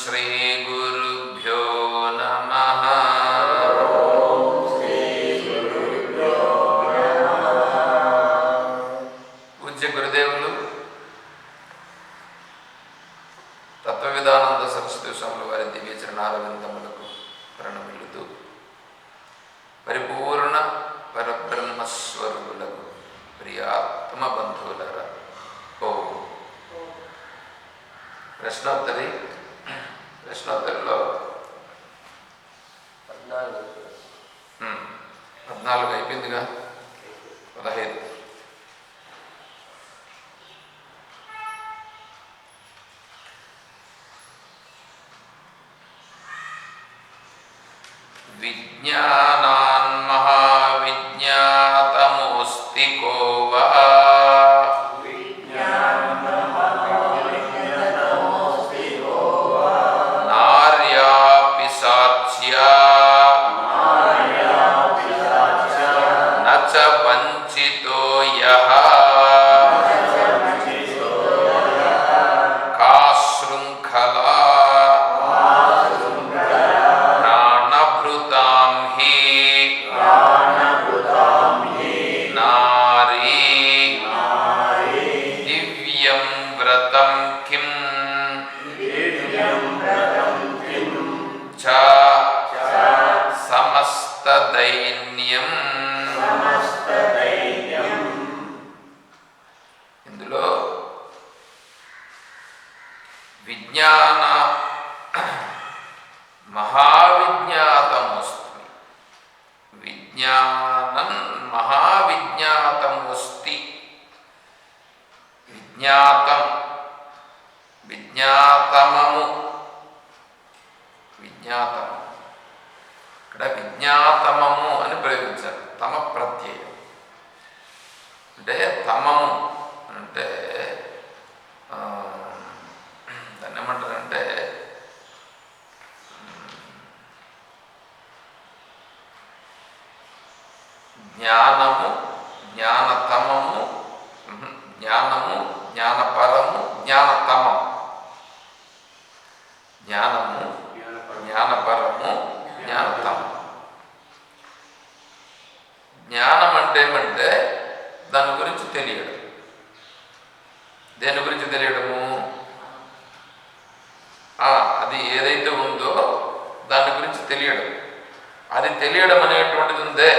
శ్రీ గురుభ్యో నమః. పూజ్య గురుదేవులు తత్వవిధానంద సరస్వతి స్వాముల వారి దివ్య చరణారవిందములకు ప్రణమిల్లుతూ పరిపూర్ణ పరబ్రహ్మస్వరూపులకు ప్రియాత్మ బంధువులరా ఓ ప్రశ్నోత్తరిలో 14 అయిపోయిందిగా, 15. విజ్ఞానాన్ మహావిజ్ఞాతమోస్తి కోవా నార్యాపి సాచ్యా నచ వంచితో యః కా శృంఖలా ప్రాణభృతాం హి నారీ దివ్యం వ్రతం కిం చ సమస్త దైన్యం. ఇందులో విజ్ఞాన మహావిజ్ఞాతమోస్తి, విజ్ఞానం మహావిజ్ఞాతమోస్తి, విజ్ఞాతం విజ్ఞాతమము, విజ్ఞాతము ఇక్కడ విజ్ఞాతమము అని ప్రయోగించారు. తమ ప్రత్యయం అంటే తమము అంటే దాన్ని ఏమంటారంటే జ్ఞానము, జ్ఞానతమము, జ్ఞానము, జ్ఞానపరము, జ్ఞానతమం. జ్ఞానము, జ్ఞానపరము, జ్ఞానతమం. జ్ఞానం అంటే ఏమంటే దాని గురించి తెలియడం. దేని గురించి తెలియడము? అది ఏదైతే ఉందో దాని గురించి తెలియడం. అది తెలియడం అనేటువంటిది ఉందే,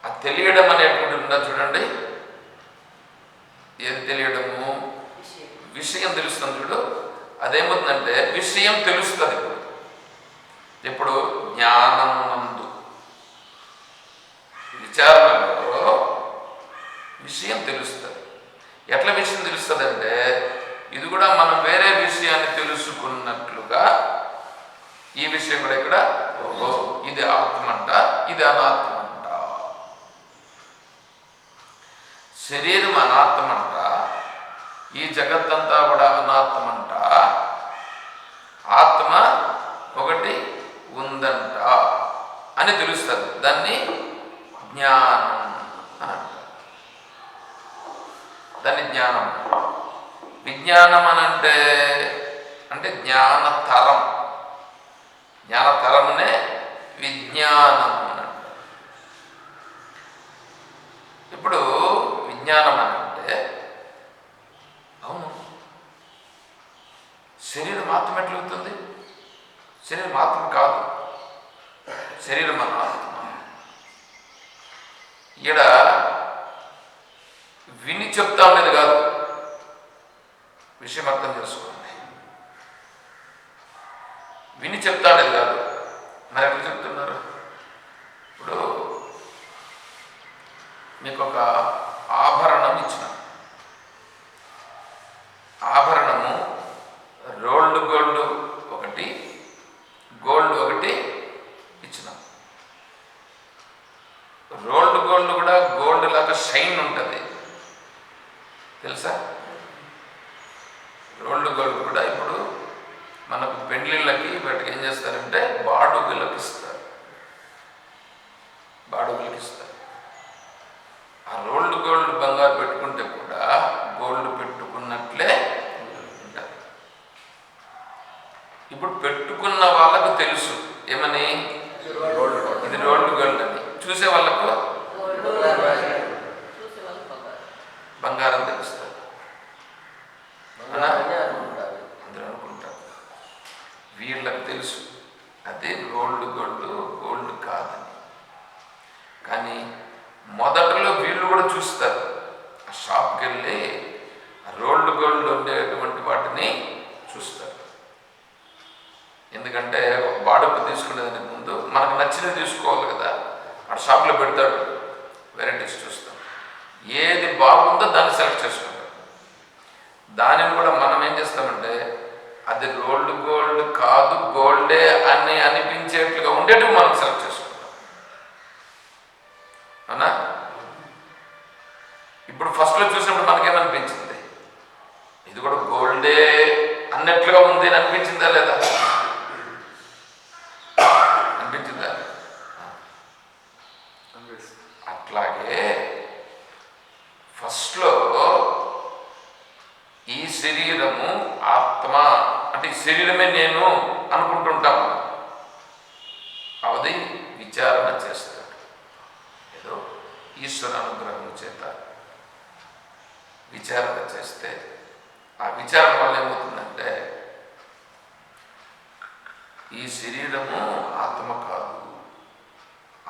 ఆ తెలియడం అనేటువంటి ఉందా చూడండి. ఏది తెలియడము? విషయం తెలుస్తుంది చూడు. అదేమవుతుందంటే విషయం తెలుస్తుంది. ఇప్పుడు జ్ఞానమునందు విచారణలో విషయం తెలుస్తుంది. ఎట్లా విషయం తెలుస్తుంది అంటే ఇది కూడా మనం వేరే విషయాన్ని తెలుసుకున్నట్లుగా ఈ విషయం కూడా ఇక్కడ ఓహో ఇది ఆత్మ అంట, ఇది అనాత్మ అంట. శరీరం అనాత్మ అంట, ఈ జగత్తంతా కూడా అనాత్మ అంట, ఆత్మ ఒకటి ఉందంట అని తెలుస్తుంది. దాన్ని జ్ఞానం అని అంటారు. దాన్ని జ్ఞానం. విజ్ఞానం అని అంటే జ్ఞానతరం. జ్ఞానతరమునే విజ్ఞానం అని అంటారు. ఇప్పుడు విజ్ఞానం అని అంటే అవును శరీరం ఆత్మ ఎట్లవుతుంది? శరీరం ఆత్మ కాదు, శరీరం అన్న ఆత్మ. ఈడ విని చెప్తా ఉండేది కాదు, విషయం అర్థం చేసుకోండి. విని చెప్తా ఉండేది కాదు. మరి ఎట్లా చెప్తున్నారు? ఇప్పుడు మీకు ఒక ఆభరణం ఇచ్చిన, ఆభరణము రోల్డ్ గోల్డ్ ఒకటి, గోల్డ్ ఒకటి ఇచ్చిన. రోల్డ్ గోల్డ్ కూడా గోల్డ్ లాగా షైన్ ఉంటుంది తెలుసా? రోల్డ్ గోల్డ్ కూడా ఇప్పుడు మనకు పెళ్ళిళ్ళకి వాటికి ఏం చేస్తారంటే బాడుగులకు ఇస్తారు. ఆ రోల్డ్ గోల్డ్ బంగారు పెట్టుకుంటే కూడా గోల్డ్ పెట్టుకున్నట్లే ఉంటుంది. ఇప్పుడు పెట్టుకున్న వాళ్ళకు తెలుసు ఏమని, ఇది రోల్డ్ గోల్డ్ అని. చూసే వాళ్ళకు బంగారం తెలుస్తుంది. అందరూ అనుకుంటారు. వీళ్ళకి తెలుసు అదే రోల్డ్ గోల్డ్ కాదని. కానీ మొదటలో వీళ్ళు కూడా చూస్తారు. ఆ షాప్కి వెళ్ళి రోల్డ్ గోల్డ్ ఉండేటువంటి వాటిని చూస్తారు. ఎందుకంటే బాడుకు తీసుకునేదానికి ముందు మనకు నచ్చినది తీసుకోవాలి కదా. ఆ షాప్లో పెడతాడు, వెరైటీస్ చూస్తాం. ఏది బాగుందో దాన్ని సెలెక్ట్ చేసుకుంటాం. దానిని కూడా మనం ఏం చేస్తామంటే అది రోల్డ్ గోల్డ్ కాదు, గోల్డే అని అనిపించేట్లుగా ఉండేటివి మనం సెలెక్ట్ చేసుకుంటాం. అవునా? ఇప్పుడు ఫస్ట్లో చూసినప్పుడు మనకేమనిపించింది, ఇది కూడా గోల్డే అన్నట్లుగా ఉంది అని అనిపించిందా లేదా? అనిపించిందా? అట్లాగే ఫస్ట్లో ఈ శరీరము ఆత్మ అంటే ఈ శరీరమే నేను అనుకుంటుంటాము. అది విచారణ చేస్తాడు. ఏదో ఈశ్వర అనుగ్రహం చేత విచారణ చేస్తే ఆ విచారణ వల్ల ఏమవుతుందంటే ఈ శరీరము ఆత్మ కాదు,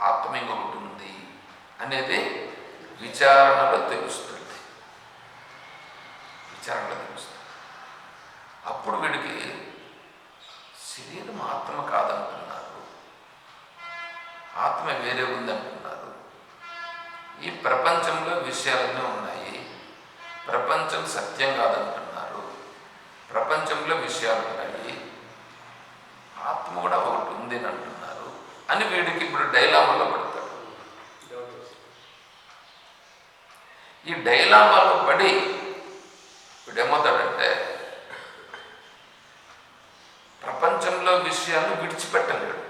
ఆత్మ ఇంకొకటి ఉంది అనేది విచారణలో తెలుస్తుంది. అప్పుడు వీడికి శరీరం ఆత్మ కాదంటున్నారు, ఆత్మ వేరే ఉందంటున్నారు. ఈ ప్రపంచంలో విషయాలన్నీ ఉన్నాయి, ప్రపంచం సత్యం కాదంటున్నారు. ప్రపంచంలో విషయాలు ఉన్నాయి, ఆత్మ కూడా ఒకటి ఉంది అని అంటున్నారు అని వీడికి ఇప్పుడు డైలామాలో పడతాడు. ఈ డైలామాలో పడి వీడేమవుతాడంటే ప్రపంచంలో విషయాలు విడిచిపెట్టలేడు.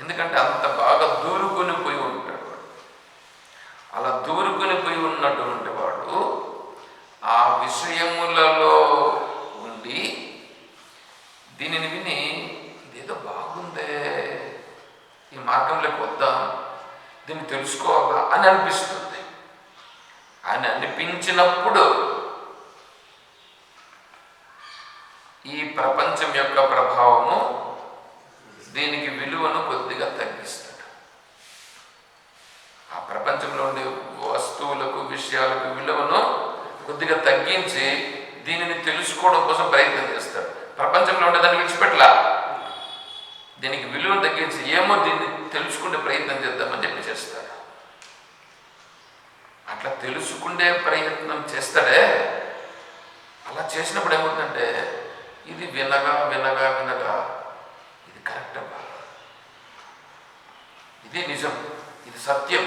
ఎందుకంటే అంత బాగా దూరుకొని పోయి ఉంటాడు. అలా దూరుకొని పోయి ఉన్నటువంటి వాడు ఆ విషయములలో ఉండి దీనిని విని ఇదేదో బాగుందే, ఈ మార్గంలోకి వద్దాం, దీన్ని తెలుసుకోవాలా అని అనిపిస్తుంది. అని అనిపించినప్పుడు ఈ ప్రపంచం యొక్క ప్రభావము దీనికి విలువను కొద్దిగా తగ్గిస్తాడు. ఆ ప్రపంచంలో ఉండే వస్తువులకు విషయాలకు విలువను కొద్దిగా తగ్గించి దీనిని తెలుసుకోవడం కోసం ప్రయత్నం చేస్తాడు. ప్రపంచంలో ఉండే దాన్ని విడిచిపెట్టలా, దీనికి విలువను తగ్గించి ఏమో దీన్ని తెలుసుకునే ప్రయత్నం చేద్దామని చెప్పి చేస్తాడు. అట్లా తెలుసుకునే ప్రయత్నం చేస్తాడే. అలా చేసినప్పుడు ఏమవుతుందంటే ఇది వినగా వినగా వినగా ఇది కరెక్ట్ అబ్బా, ఇది నిజం, ఇది సత్యం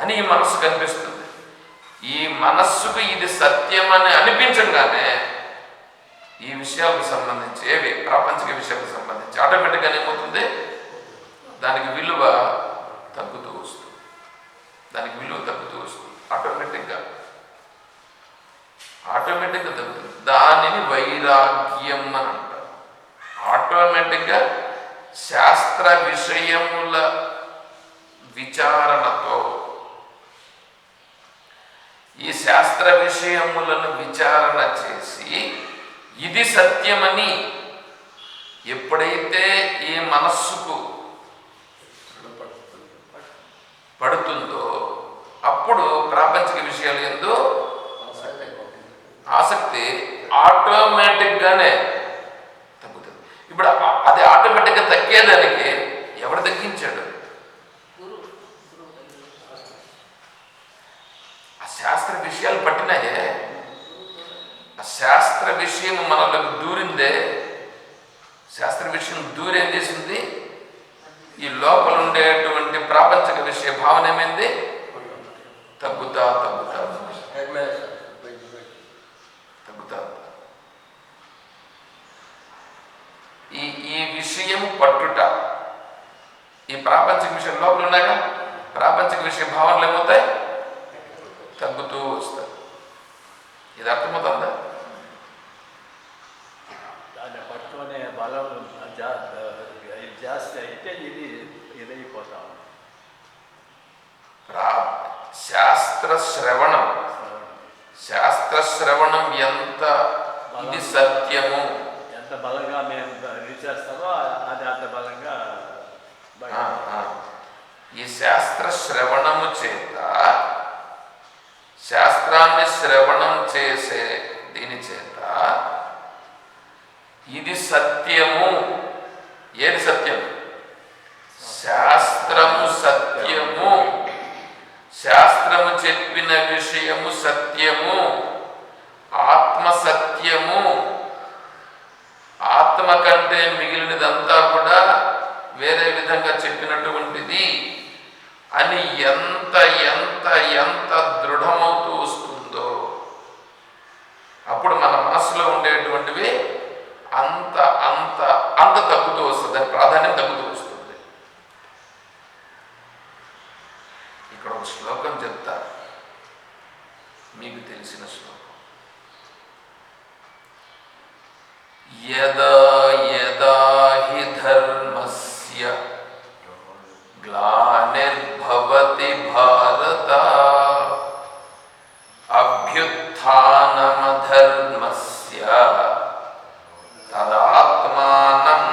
అని ఈ మనస్సు కనిపిస్తుంది. ఈ మనస్సుకు ఇది సత్యం అని అనిపించగానే ఈ విషయాలకు సంబంధించి ఏవి ప్రాపంచిక విషయాలకు సంబంధించి ఆటోమేటిక్గా ఏమవుతుంది, దానికి విలువ తగ్గుతూ వస్తుంది. దానికి విలువ తగ్గుతూ వస్తుంది ఆటోమేటిక్గా తగ్గుతుంది. దానిని వైరాగ్యం అని అంటారు. ఆటోమేటిక్గా శాస్త్ర విషయముల విచారణతో ఈ శాస్త్ర విషయములను విచారణ చేసి ఇది సత్యమని ఎప్పుడైతే ఈ మనస్సుకు పడుతుందో అప్పుడు ప్రాపంచిక విషయాలు యందు ఆసక్తి ఆటోమేటిక్గానే తగ్గుతుంది. ఇప్పుడు అది ఆటోమేటిక్గా తగ్గేదానికి ఎవరు తగ్గించాడు? ఆ శాస్త్ర విషయాలు పట్టినాయే, ఆ శాస్త్ర విషయం మనలోకి దూరిందే. శాస్త్ర విషయం దూరేం చేసింది? ఈ లోపల ఉండేటువంటి ప్రాపంచిక విషయ భావన ఏమైంది? తగ్గుతా తగ్గుతా తగ్గుతా విషయం పట్టుట. ఈ ప్రాపంచిక విషయం లోపల ఉన్నాయిగా, ప్రాపంచిక విషయ భావనలు ఏమవుతాయి? తగ్గుతూ వస్తాయి. ఇది అర్థమవుతుందా? దాన్ని పట్టుకునే బలం జాస్తి అయితే ఇదైపోతాం. శాస్త్ర శ్రవణం ఎంత ఇది సత్యము, ఎంత బలంగా మేము రీచేస్తామో అది అంత బలంగా ఈ శాస్త్ర శ్రవణము చేత, శాస్త్రాన్ని శ్రవణం చేసే దీని చేత ఇది సత్యము. ఏది సత్యం? శాస్త్రము సత్యము. శాస్త్రము చెప్పిన విషయము సత్యము, ఆత్మ సత్యము. ఆత్మ కంటే మిగిలినదంతా కూడా వేరే విధంగా చెప్పినటువంటిది అని ఎంత ఎంత ఎంత దృఢమవుతూ వస్తుందో అప్పుడు మన మనసులో ఉండేటువంటివి అంత అంత అంత తగ్గుతూ వస్తుంది, దాని ప్రాధాన్యం తగ్గుతూ వస్తుంది. ఇక్కడ ఒక శ్లోకం చెప్తా, మీకు తెలిసిన శ్లోకం. యదా యదా హి ధర్మస్య గ్లానిర్భవతి భారత అభ్యుత్థానమధర్మస్య తదాత్మానం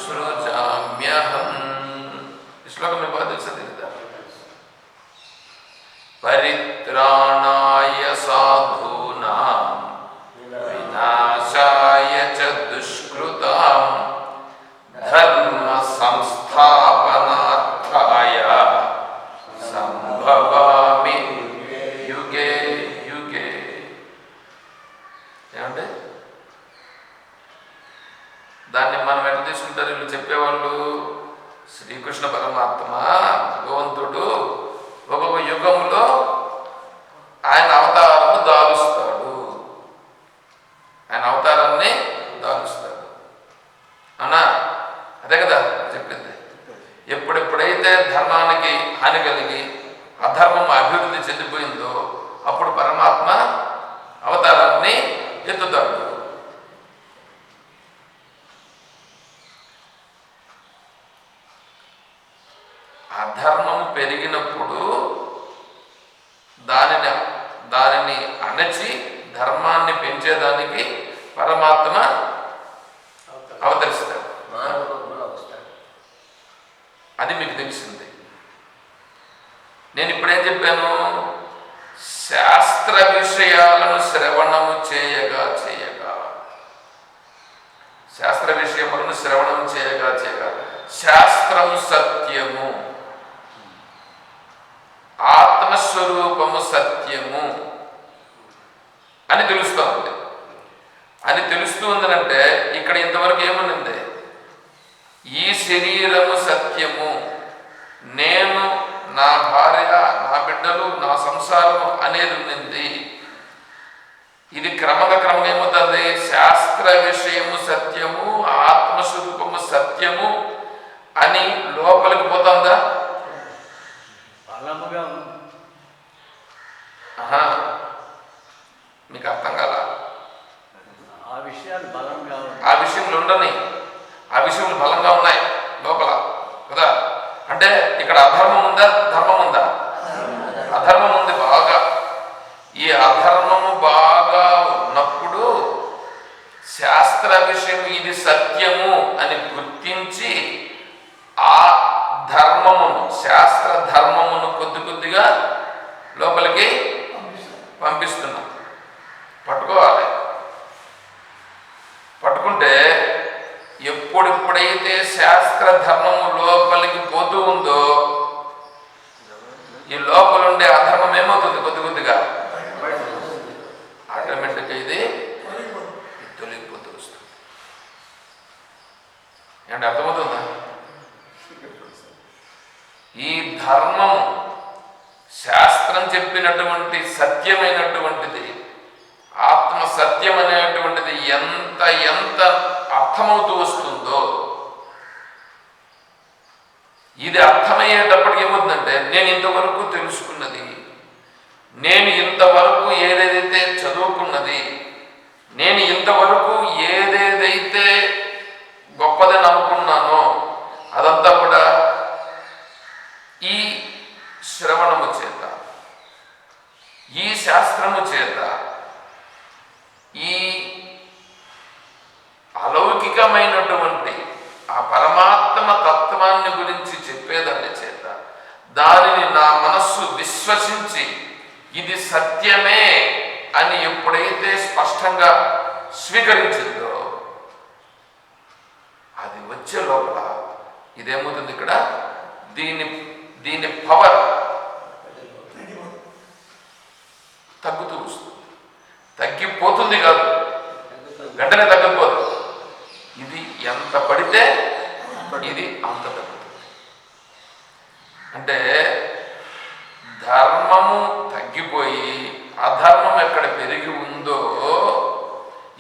సృజామ్యహం. ఈ శ్లోకం మీకు బాగా తెలుసా? తెలుసా? పరిత్రాణాయ సాధూనాం వినాశాయ చ దుష్కృతాం ధర్మ సంస్థాపనార్థాయ సంభవామి యుగే యుగే. ఏమంటే దాన్ని మనం ఎట్లా తీసుకుంటారు వీళ్ళు చెప్పేవాళ్ళు? శ్రీకృష్ణ పరమాత్మ భగవంతుడు ఒక్కొక్క యుగంలో ఆయన అవతారము దాలుస్తాడు, ఆయన అవతారాన్ని దాలుస్తాడు అన్నా. అదే కదా చెప్పింది. ఎప్పుడెప్పుడైతే ధర్మానికి హాని కలిగి అధర్మం అభివృద్ధి చెందిపోయిందో అప్పుడు పరమాత్మ అవతారాన్ని ఎత్తుతాడు. అధర్మము పెరిగినప్పుడు దానిని అణచి ధర్మాన్ని పెంచేదానికి పరమాత్మ అవతరిస్తాడు. అది మీకు తెలిసింది. నేను ఇప్పుడేం చెప్పాను? శాస్త్ర విషయాలను శ్రవణము చేయగా శాస్త్ర విషయములను శ్రవణం చేయగా శాస్త్రము సత్యము, ఆత్మస్వరూపము సత్యము అని తెలుస్తూ ఉంది. అని తెలుస్తూ ఉందనంటే ఇక్కడ ఇంతవరకు ఏమనుంది? ఈ శరీరము సత్యము, నేను, నా భార్య, నా బిడ్డలు, నా సంసారము అనేది ఉన్నది. ఇది క్రమంగా ఏమవుతుంది? శాస్త్ర విషయము సత్యము, ఆత్మస్వరూపము సత్యము అని లోపలికి పోతుందా? మీకు అర్థం కాదా? ఆ విషయాలు బలంగా, ఆ విషయంలో ఉండని, ఆ విషయంలో బలంగా ఉన్నాయి లోపల కదా. అంటే ఇక్కడ అధర్మం ఉందా, ధర్మం ఉందా? అధర్మం ఉంది బాగా. ఈ అధర్మము బాగా ఉన్నప్పుడు శాస్త్ర విషయం ఇది సత్యము అని గుర్తించి ఆ ధర్మమును, శాస్త్ర ధర్మమును కొద్ది కొద్దిగా లోపలికి పంపిస్తున్నాం. పట్టుకోవాలి. పట్టుకుంటే ఎప్పుడెప్పుడైతే శాస్త్ర ధర్మము లోపలికి పోతూ ఉందో ఈ లోపల ఉండే అధర్మం ఏమవుతుంది? కొద్ది కొద్దిగా ఆటోమేటిక్గా ఇది తొలగిపోతూ వస్తుంది. ఏమంటే అర్థమవుతుందా? ఈ ధర్మం శాస్త్రం చెప్పినటువంటి సత్యమైనటువంటిది, ఆత్మ సత్యం అనేటువంటిది ఎంత ఎంత అర్థమవుతూ వస్తుందో కోరుకున్నది. నేను ఇంతవరకు ఏదేదైతే గొప్పదని అనుకున్నానో అదంతా కూడా ఈ శ్రవణము చేత, ఈ శాస్త్రము చేత, ఈ అలౌకికమైనటువంటి ఆ పరమాత్మ తత్వాన్ని గురించి చెప్పేదాని చేత దానిని నా మనస్సు విశ్వసించి ఇది సత్యమే అని ఎప్పుడైతే స్పష్టంగా స్వీకరించిందో అది వచ్చే లోపల ఇదేమవుతుంది, ఇక్కడ దీని పవర్ తగ్గుతూ వస్తుంది. తగ్గిపోతుంది కాదు, వెంటనే తగ్గిపోదు. ఇది ఎంత పడితే ఇది అంత తగ్గుతుంది. అంటే ధర్మము తగ్గిపోయి అధర్మం ఎక్కడ పెరిగి ఉందో,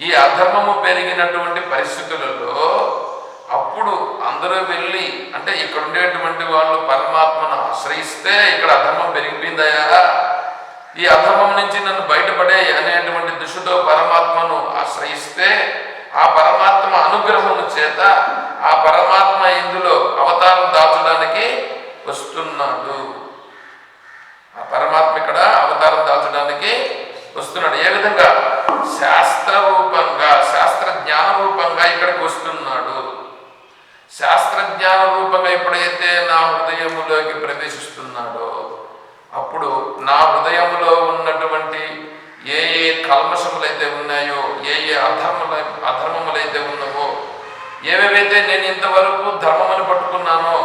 ఈ అధర్మము పెరిగినటువంటి పరిస్థితులలో అప్పుడు అందరూ వెళ్ళి, అంటే ఇక్కడ ఉండేటువంటి వాళ్ళు పరమాత్మను ఆశ్రయిస్తే ఇక్కడ అధర్మం పెరిగిపోయిందయా, ఈ అధర్మం నుంచి నన్ను బయటపడే అనేటువంటి దృష్టితో పరమాత్మను ఆశ్రయిస్తే ఆ పరమాత్మ అనుగ్రహము చేత ఆ పరమాత్మ ఇందులో అవతారం దాల్చడానికి వస్తున్నాడు. ఆ పరమాత్మ ఇక్కడ అవతారం దాల్చడానికి వస్తున్నాడు. ఏ విధంగా? శాస్త్ర రూపంగా, శాస్త్ర జ్ఞాన రూపంగా ఇక్కడికి వస్తున్నాడు. శాస్త్ర జ్ఞాన రూపంగా ఎప్పుడైతే నా హృదయములోకి ప్రవేశిస్తున్నాడో అప్పుడు నా హృదయములో ఉన్నటువంటి ఏ ఏ కల్మషములైతే ఉన్నాయో, ఏ ఏ అధర్మములైతే ఉన్నావో, ఏవేవైతే నేను ఇంతవరకు ధర్మమును పట్టుకున్నానో,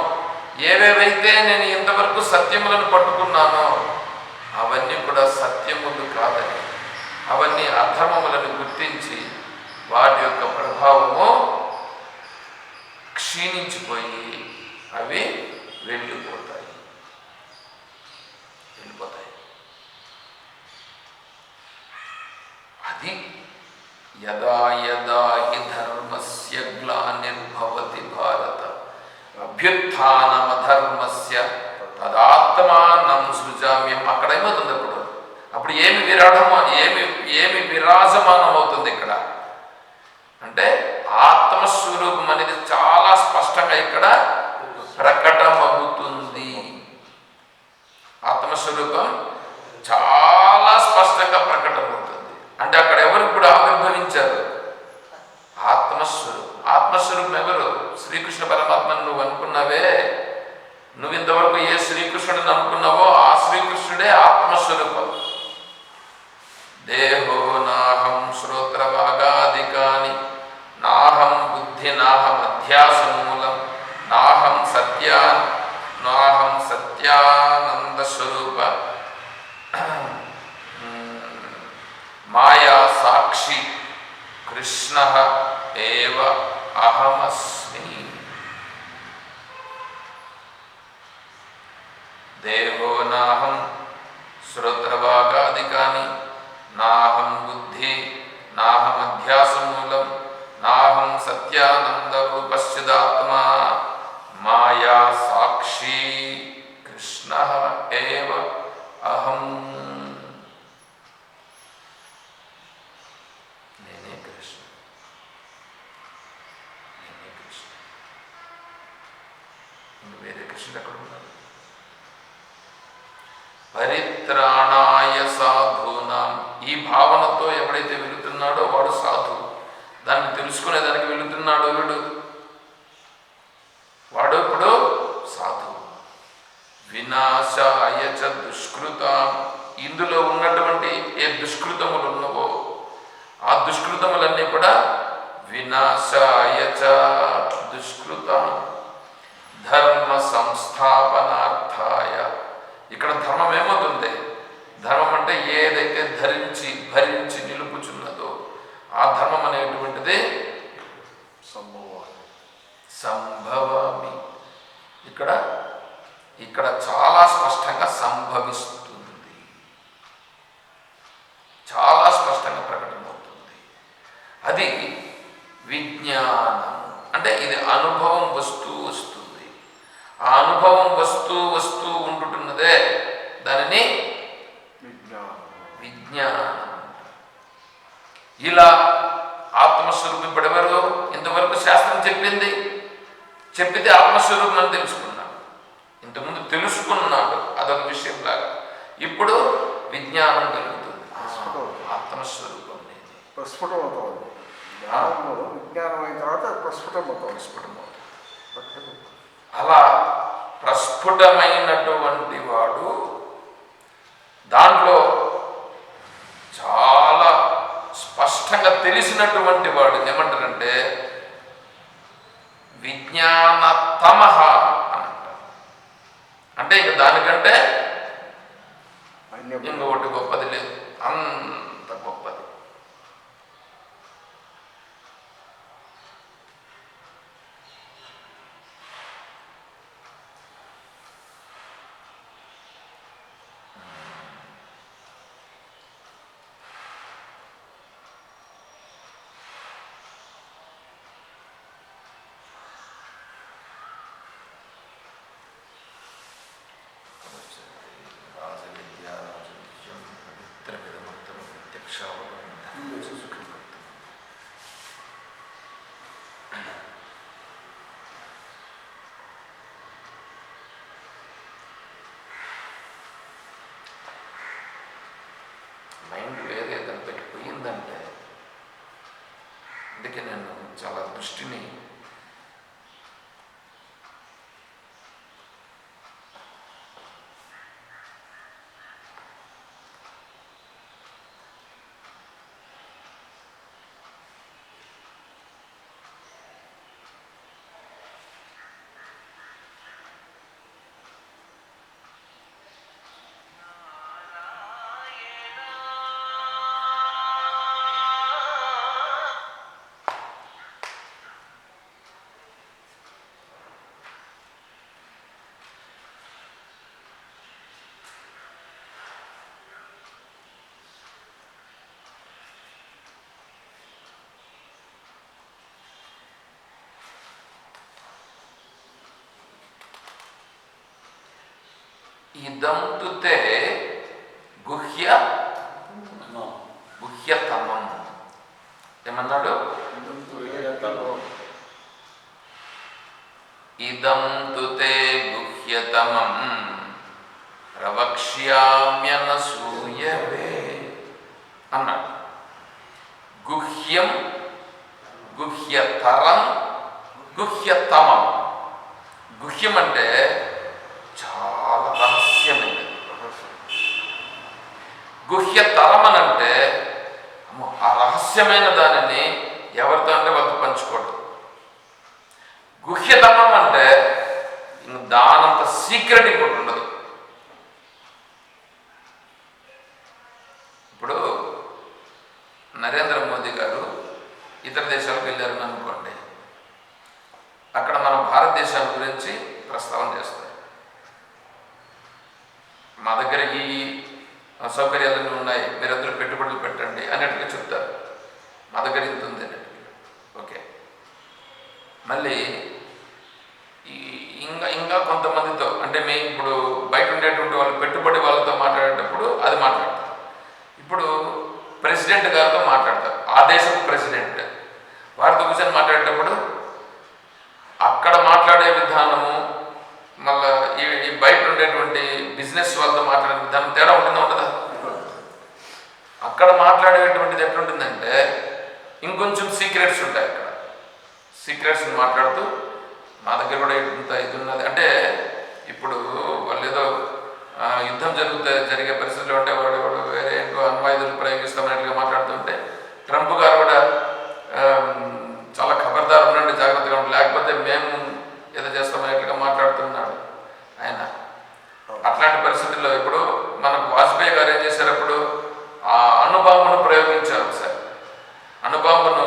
ఏవేవైతే నేను ఇంతవరకు సత్యములను పట్టుకున్నానో అవన్నీ కూడా సత్యములు కాదని, అవన్నీ అధర్మములను గుర్తించి వాటి యొక్క ప్రభావము క్షీణించిపోయి అవి వెళ్ళిపోతాయి. అది యదా యదా హి ధర్మస్య గ్లానిర్భవతి భారత అభ్యుత్థానమధర్మస్య తదాత్మానం సృజామ్యం. అక్కడ ఏమవుతుంది? అప్పుడు ఏమి విరాజమానం అవుతుంది ఇక్కడ అంటే ఆత్మస్వరూపం అనేది చాలా స్పష్టంగా ఇక్కడ ప్రకటమవుతుంది. ఆత్మస్వరూపం చాలా స్పష్టంగా ప్రకటమవుతుంది. అంటే అక్కడ ఎవరు ఇప్పుడు ఆవిర్భవించారు? ఆత్మస్వరూపం. ఆత్మస్వరూపం ఎవరు? శ్రీకృష్ణ పరమాత్మను నువ్వు అనుకున్నావే, నువ్వు ఇంతవరకు ఏ శ్రీకృష్ణుడిని అనుకున్నావో ఆ శ్రీకృష్ణుడే ఆత్మస్వరూపం. దేహో నాహం శ్రోత్రవాగాదికాని నాహం బుద్ధి నాహం అధ్యాసమూలం నాహం సత్యానంద స్వరూప మాయా సాక్షి కృష్ణ ఏవ అహమస్మి. దేహో నాహం శ్రోత్రవాగాదికాని నాహం బుద్ధి నాహం అధ్యాసమూలం నాహం సత్యానంద రూపశ్చిదాత్మా మాయా సాక్షి కృష్ణ ఏవ అహం. నేనే కృష్ణ. వేరే కృష్ణుడు ఎక్కడ ఉన్నారు? పరిత్రాణాయ సాధూనాం. ఈ భావనతో ఎవడైతే వెళుతున్నాడో వాడు సాధువు. దాన్ని తెలుసుకునేదానికి వెళుతున్నాడో వాడు ఇప్పుడు సాధువు. వినాశాయ చ దుష్కృతాం. ఇందులో ఉన్నటువంటి ఏ దుష్కృతములు ఉన్నవో ఆ దుష్కృతములన్నీ కూడా వినాశాయ చ దుష్కృతాం ధర్మ సంస్థాపనార్థాయ. ఇక్కడ ధర్మం ఏమవుతుంది? ధర్మం అంటే ఏదైతే భరించి నిలుపుచున్నదో ఆ ధర్మం అనేటువంటిది సంభవామి. ఇక్కడ చాలా స్పష్టంగా సంభవిస్తుంది, చాలా స్పష్టంగా ప్రకటమవుతుంది. అది విజ్ఞానం. అంటే ఇది అనుభవం వస్తూ వస్తుంది. ఆ అనుభవం వస్తూ ఉంటున్నదే దానిని విజ్ఞానం. ఇలా ఆత్మస్వరూపం ఇప్పటివరకు ఇంతవరకు శాస్త్రం చెప్పితే ఆత్మస్వరూపం అని తెలుసుకున్నాడు. ఇంతకుముందు తెలుసుకున్నాడు, అదొక విషయం లాగా. ఇప్పుడు విజ్ఞానం కలుగుతుంది, ఆత్మస్వరూపం అనేది ప్రస్ఫుటమవుతుంది. జ్ఞానంలో విజ్ఞానం అయిన తర్వాత ప్రస్ఫుటమవుతుంది. అలా ప్రస్ఫుటమైనటువంటి వాడు దాంట్లో చాలా స్పష్టంగా తెలిసినటువంటి వాడు ఏమంటారంటే విజ్ఞానతమః అని అంటారు. అంటే ఇంక దానికంటే ఇంకొకటి గొప్పది లేదు, అంత గొప్పది. మైండ్ వేరే దాన్ని పెట్టిపోయిందంటే అందుకే నేను చాలా దృష్టిని ఇదంతుతే గుహ్యతమం ఏమన్నాడు? ఇదంతుతే గుహ్యతమం ప్రవక్ష్యామ్యనసూయవే అన్నాడు. గుహ్యం, గుహ్యతరం, గుహ్యతమం. గుహ్యం అంటే చాలా రహస్యమైనది. గుహ్యతరం అని అంటే ఆ రహస్యమైన దానిని ఎవరితో అంటే వాళ్ళతో పంచుకోవడం. గుహ్యతమం అంటే దానంత సీక్రెట్ ఇంకోటి ఉండదు. ఇప్పుడు నరేంద్ర మోదీ గారు ఇతర దేశాలకు వెళ్ళారని అనుకోండి, అక్కడ మన భారతదేశం గురించి ప్రస్తావన చేస్తారు. మా దగ్గర ఈ సౌకర్యాలన్నీ ఉన్నాయి, మీరందరూ పెట్టుబడులు పెట్టండి అన్నట్టుగా చెప్తారు. మా దగ్గర ఇంత ఉంది అన్నట్టుగా. ఓకే, మళ్ళీ ఇంకా కొంతమందితో అంటే మేము ఇప్పుడు బయట ఉండేటువంటి వాళ్ళు పెట్టుబడి వాళ్ళతో మాట్లాడేటప్పుడు అది మాట్లాడతారు. ఇప్పుడు ప్రెసిడెంట్ గారితో మాట్లాడతారు, ఆ దేశం ప్రెసిడెంట్ వారితో కూర్చొని మాట్లాడేటప్పుడు అక్కడ మాట్లాడే విధానము మళ్ళీ ఈ బయట ఉండేటువంటి బిజినెస్ వాళ్ళతో మాట్లాడే విధానం తేడా ఉంటుందా ఉండదా? అక్కడ మాట్లాడేటువంటిది ఎట్లుంటుందంటే ఇంకొంచెం సీక్రెట్స్ ఉంటాయి. అక్కడ సీక్రెట్స్ని మాట్లాడుతూ మా దగ్గర కూడా ఇంత ఇది ఉన్నది అంటే, ఇప్పుడు వాళ్ళు ఏదో యుద్ధం జరిగే పరిస్థితులు ఉంటే వాడు వేరే ఏంటో అణ్వాయుధాలు ప్రయోగిస్తామన్నట్లుగా మాట్లాడుతుంటే ట్రంప్ గారు కూడా చాలా ఖబర్దారు ఉండండి, జాగ్రత్తగా ఉండండి, లేకపోతే మేము ఏదో చేస్తామన్నట్లుగా మాట్లాడుతున్నాడు ఆయన. అట్లాంటి పరిస్థితుల్లో ఇప్పుడు మనకు వాజ్పేయి గారు ఏం చేశారు, అప్పుడు ఆ అణుబాంబును ప్రయోగించారు. సార్ అణుబాంబును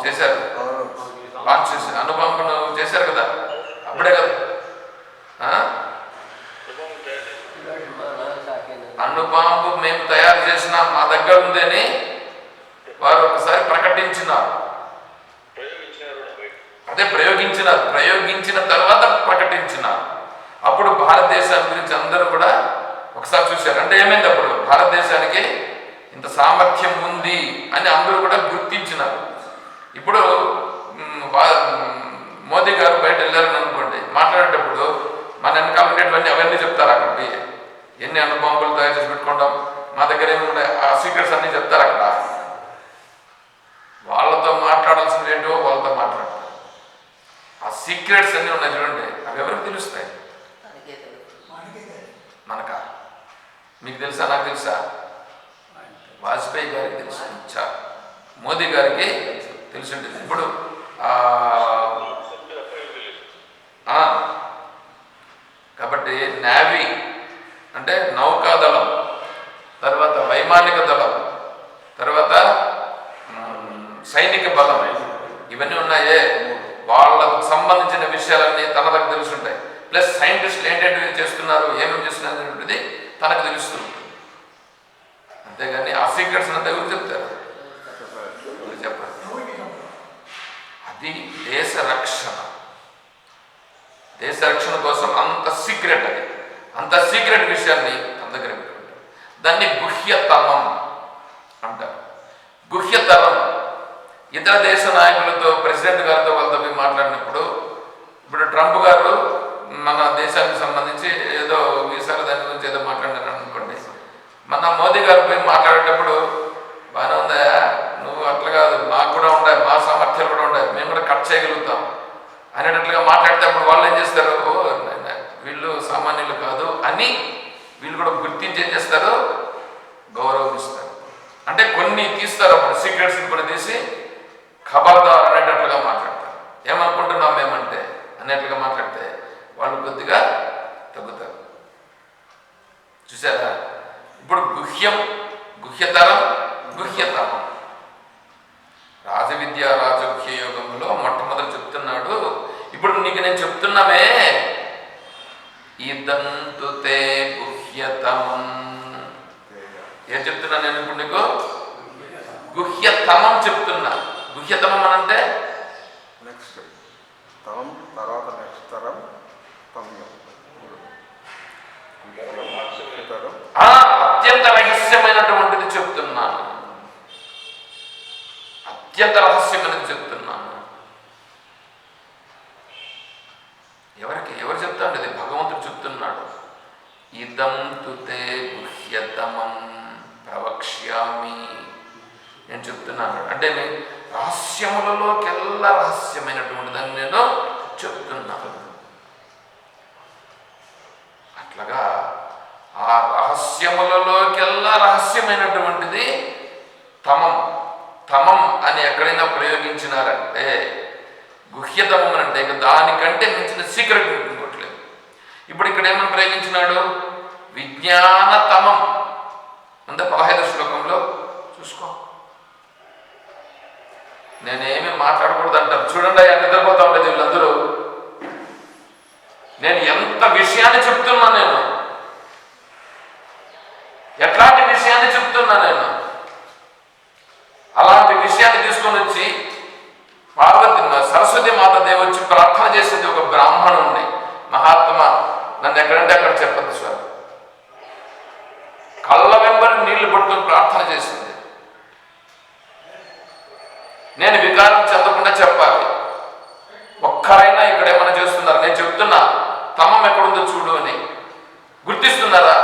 చేశారు, లాంచ్ చేశారు, అణుబాంబును చేశారు కదా, అప్పుడే కదా అణుబాంబు మేము తయారు చేసిన మా దగ్గర ఉందని వారు ఒకసారి ప్రకటించినారు. అదే ప్రయోగించిన తర్వాత ప్రకటించినారు. అప్పుడు భారతదేశం గురించి అందరూ కూడా ఒకసారి చూశారు. అంటే ఏమైంది, అప్పుడు భారతదేశానికి ఇంత సామర్థ్యం ఉంది అని అందరూ కూడా గుర్తించినారు. ఇప్పుడు మోదీ గారు బయట వెళ్ళారని అనుకోండి, మాట్లాడేటప్పుడు మన వెనకాల ఉండేటివన్నీ అవన్నీ చెప్తారు. అక్కడ పోయి ఎన్ని అణుబాంబులు తయారు చేసి పెట్టుకుంటాం, మా దగ్గర ఏమి ఉన్నాయి, ఆ సీక్రెట్స్ అన్నీ చెప్తారు. అక్కడ వాళ్ళతో మాట్లాడాల్సింది ఏంటో వాళ్ళతో మాట్లాడతారు. ఆ సీక్రెట్స్ అన్నీ ఉన్నాయి చూడండి, అవి ఎవరికి తెలుస్తాయి? మనకా? మీకు తెలుసా? నాకు తెలుసా? వాజ్పేయి గారికి తెలుసు, మోదీ గారికి తెలుసుంటుంది. ఇప్పుడు కాబట్టి నేవీ అంటే నౌకాదళం, తర్వాత వైమానిక దళం, తర్వాత సైనిక బలం, ఇవన్నీ ఉన్నాయే, వాళ్ళకు సంబంధించిన విషయాలన్నీ తన దగ్గర తెలుసుంటాయి. ప్లస్ సైంటిస్టులు ఏంటంటే చేస్తున్నారు, ఏమేమి చేస్తున్నారు అనేటువంటిది తనకు తెలుస్తుంది. అంతేగాని ఆ సీక్రెట్స్ అంతా ఎవరు చెప్తారు? చెప్పరు. అది దేశ రక్షణ. దేశ రక్షణ కోసం అంత సీక్రెట్, అది అంత సీక్రెట్ విషయాన్ని తన దగ్గర పెట్టుకుంటారు. దాన్ని గుహ్యతమం అంటారు. గుహ్యతరం ఇతర దేశ నాయకులతో, ప్రెసిడెంట్ గారితో వాళ్ళతో పోయి మాట్లాడినప్పుడు, ఇప్పుడు ట్రంప్ గారు మన దేశానికి సంబంధించి ఏదో వీసాల దాని గురించి ఏదో మాట్లాడినారు అనుకోండి, మన మోదీ గారు పోయి మాట్లాడేటప్పుడు బాగానే ఉందా, నువ్వు అట్లా కాదు, మాకు కూడా ఉన్నాయి, మా సామర్థ్యాలు కూడా ఉన్నాయి, మేము కూడా కట్ చేయగలుగుతాం అనేటట్లుగా మాట్లాడితే అప్పుడు వాళ్ళు ఏం చేస్తారు, ఓ వీళ్ళు సామాన్యులు కాదు అని వీళ్ళు కూడా గుర్తించి ఏం చేస్తారు, గౌరవం ఇస్తారు. అంటే కొన్ని తీస్తారు, అప్పుడు సీక్రెట్స్ కూడా తీసి ఖబర్దార్ అనేటట్లుగా మాట్లాడతారు. ఏమనుకుంటున్నాం మేమంటే అనేట్లుగా మాట్లాడితే వాళ్ళు కొద్దిగా తగ్గుతారు. చూసారా? ఇప్పుడు గుహ్యం, గుహ్యతరం, గుహ్యతమం. రాజవిద్య రాజగుహ్య యోగంలో మొట్టమొదటి చెప్తున్నాడు. ఇప్పుడు నీకు నేను చెప్తున్నామే, ఇదంతుతే గుహ్యతమం. ఏం చెప్తున్నా నేను ఇప్పుడు నీకు? గుహ్యతమం చెప్తున్నా. గుహ్యతమం అని అంటే నెక్స్ట్ తరం, తర్వాత నెక్స్ట్ తరం, అత్యంత రహస్యమైనటువంటిది చెప్తున్నాను, అత్యంత రహస్యమైనది చెప్తున్నాను. ఎవరు చెప్తాడు? ఇది భగవంతుడు చెప్తున్నాడు. ఇదం తుతే గుహ్యతమం ప్రవక్ష్యామి. నేను చెప్తున్నాను అంటే రహస్యములలోకెల్లా రహస్యమైనటువంటి దాన్ని నేను చెప్తున్నాను. అట్లాగా ఆ రహస్యములలోకెల్లా రహస్యమైనటువంటిది తమం. తమం అని ఎక్కడైనా ప్రయోగించినారంటే, గుహ్యతమం అంటే ఇక దానికంటే మించిన సీక్రెట్ ఇంకోట్లేదు. ఇప్పుడు ఇక్కడ ఏమని ప్రయోగించినాడు? విజ్ఞానతమం అంటే 15వ శ్లోకంలో చూసుకో. నేనేమి మాట్లాడకూడదు అంటారు చూడండి, అయ్యా నిద్రపోతా ఉండేది వీళ్ళందరూ. నేను ఎంత విషయాన్ని చెప్తున్నా, నేను ఎట్లాంటి విషయాన్ని చెప్తున్నా, నేను అలాంటి విషయాన్ని తీసుకొని వచ్చి పార్వతి సరస్వతి మాత దేవి వచ్చి ప్రార్థన చేసేది ఒక బ్రాహ్మణుణ్ణి, మహాత్మా నన్ను ఎక్కడంటే అక్కడ చెప్పద్దు సార్, కళ్ళ వెంబడి నీళ్లు పట్టుకొని ప్రార్థన చేసింది. నేను వికారం చెందకుండా చెప్పాలి. ఒక్కరైనా ఇక్కడ ఏమైనా చేస్తున్నారు? నేను చెప్తున్నా తమం ఎక్కడుందో చూడు అని. గుర్తిస్తున్నారా?